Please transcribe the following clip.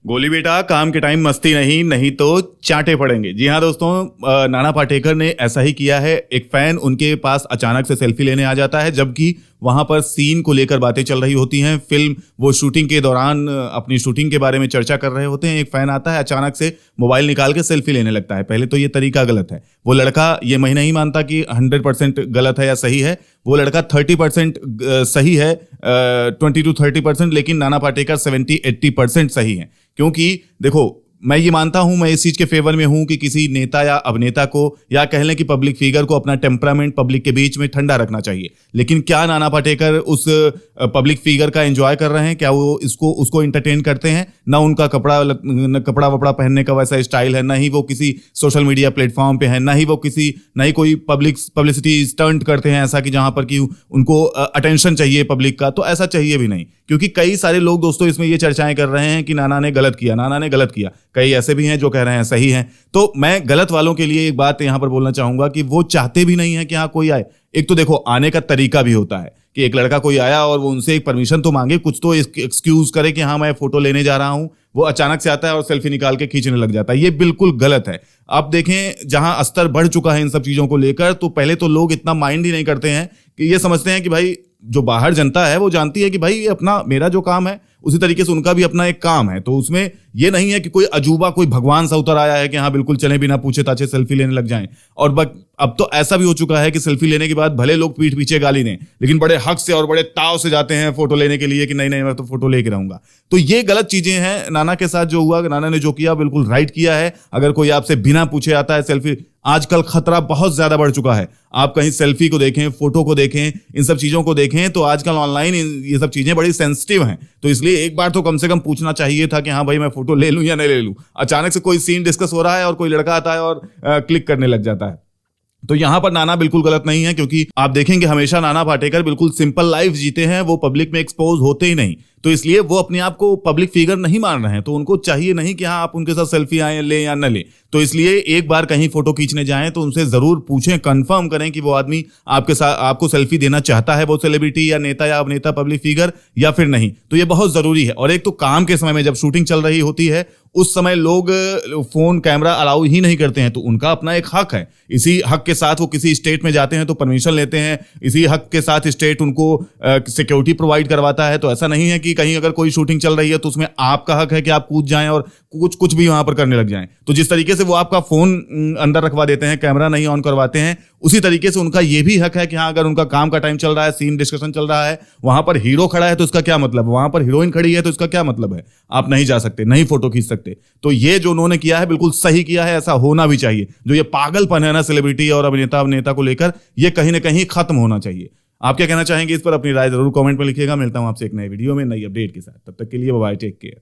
गोली बेटा काम के टाइम मस्ती नहीं, नहीं तो चांटे पड़ेंगे। जी हाँ दोस्तों, नाना पाटेकर ने ऐसा ही किया है। एक फैन उनके पास अचानक से सेल्फी लेने आ जाता है, जबकि वहां पर सीन को लेकर बातें चल रही होती हैं। फिल्म वो शूटिंग के दौरान अपनी शूटिंग के बारे में चर्चा कर रहे होते हैं। एक फैन आता है, अचानक से मोबाइल निकाल के सेल्फी लेने लगता है। पहले तो ये तरीका गलत है। वो लड़का ये मैं नहीं मानता कि 100% गलत है या सही है। वो लड़का 30% सही है, 20 to 30%, लेकिन नाना पाटेकर 70-80% सही है। क्योंकि देखो, मैं ये मानता हूं, मैं इस चीज के फेवर में हूं कि किसी नेता या अभिनेता को, या कह लें कि पब्लिक फिगर को, अपना टेम्परामेंट पब्लिक के बीच में ठंडा रखना चाहिए। लेकिन क्या नाना पाटेकर उस पब्लिक फिगर का एंजॉय कर रहे हैं? क्या वो उसको इंटरटेन करते हैं? ना उनका कपड़ा वपड़ा पहनने का वैसा स्टाइल है, ना ही वो किसी सोशल मीडिया प्लेटफॉर्म पे है, ना ही कोई पब्लिसिटी स्टंट करते हैं ऐसा कि जहां पर कि उनको अटेंशन चाहिए पब्लिक का। तो ऐसा चाहिए भी नहीं, क्योंकि कई सारे लोग दोस्तों इसमें ये चर्चाएं कर रहे हैं कि नाना ने गलत किया। कई ऐसे भी हैं जो कह रहे हैं सही हैं। तो मैं गलत वालों के लिए एक बात यहां पर बोलना चाहूंगा कि वो चाहते भी नहीं है कि हाँ कोई आए। एक तो देखो, आने का तरीका भी होता है कि एक लड़का कोई आया और वो उनसे एक परमिशन तो मांगे, कुछ तो एक्सक्यूज करे कि हाँ मैं फोटो लेने जा रहा हूं। वो अचानक से आता है और सेल्फी निकाल के खींचने लग जाता है। ये बिल्कुल गलत है। आप देखें, जहां स्तर बढ़ चुका है इन सब चीजों को लेकर, तो पहले तो लोग इतना माइंड ही नहीं करते हैं कि ये समझते हैं कि भाई जो बाहर जनता है वो जानती है कि भाई ये अपना, मेरा जो काम है उसी तरीके से उनका भी अपना एक काम है। तो उसमें ये नहीं है कि कोई अजूबा, कोई भगवान सा उतर आया है कि हाँ बिल्कुल चले बिना पूछे ताछे सेल्फी लेने लग जाएं। और अब तो ऐसा भी हो चुका है कि सेल्फी लेने के बाद भले लोग पीठ पीछे गाली दें, लेकिन बड़े हक से और बड़े ताव से जाते हैं फोटो लेने के लिए कि नहीं मैं तो फोटो लेके रहूंगा। तो ये गलत चीजें हैं। नाना के साथ जो हुआ, नाना ने जो किया बिल्कुल राइट किया है। अगर कोई आपसे बिना पूछे आता है सेल्फी, आजकल खतरा बहुत ज्यादा बढ़ चुका है। आप कहीं सेल्फी को देखें, फोटो को देखें, इन सब चीजों को देखें, तो आजकल ऑनलाइन ये सब चीजें बड़ी सेंसिटिव हैं। तो इसलिए एक बार तो कम से कम पूछना चाहिए था कि हाँ भाई मैं फोटो ले लूं या नहीं ले लूं। अचानक से कोई सीन डिस्कस हो रहा है और कोई लड़का आता है और क्लिक करने लग जाता है। तो यहां पर नाना बिल्कुल गलत नहीं है, क्योंकि आप देखेंगे हमेशा नाना पाटेकर बिल्कुल सिंपल लाइफ जीते हैं। वो पब्लिक में एक्सपोज होते ही नहीं, तो इसलिए वो अपने आप को पब्लिक फिगर नहीं मान रहे हैं। तो उनको चाहिए नहीं कि हाँ आप उनके साथ सेल्फी आए ले या न ले। तो इसलिए एक बार कहीं फोटो खींचने जाएं तो उनसे जरूर पूछें, कंफर्म करें कि वो आदमी आपके साथ आपको सेल्फी देना चाहता है, वो सेलिब्रिटी या नेता या अभिनेता पब्लिक फिगर, या फिर नहीं। तो ये बहुत जरूरी है। और एक तो काम के समय में जब शूटिंग चल रही होती है, उस समय लोग फोन कैमरा अलाउ ही नहीं करते हैं। तो उनका अपना एक हक है। इसी हक के साथ वो किसी स्टेट में जाते हैं तो परमिशन लेते हैं। इसी हक के साथ स्टेट उनको सिक्योरिटी प्रोवाइड करवाता है। तो ऐसा नहीं है कि कहीं अगर कोई शूटिंग चल रही है तो उसमें आपका हक है कि आप कूद जाएं और कुछ भी वहां पर करने लग जाएं। तो जिस तरीके से वो आपका फोन अंदर रखवा देते हैं, कैमरा नहीं ऑन करवाते हैं, उसी तरीके से उनका ये भी हक है कि हाँ अगर उनका काम का टाइम चल रहा है, सीन डिस्कशन चल रहा है, वहां पर हीरो खड़ा है तो इसका क्या मतलब, वहां पर हीरोइन खड़ी है तो इसका क्या मतलब है? आप नहीं जा सकते, नहीं फोटो खींच सकते। तो ये जो उन्होंने किया है बिल्कुल सही किया है। ऐसा होना भी चाहिए। जो ये पागलपन है ना सेलिब्रिटी और अभिनेता को लेकर, ये कहीं ना कहीं खत्म होना चाहिए। आप क्या कहना चाहेंगे इस पर? अपनी राय जरूर कमेंट में लिखिएगा। मिलता हूं आपसे एक नए वीडियो में नई अपडेट के साथ। तब तक के लिए बाय, टेक केयर।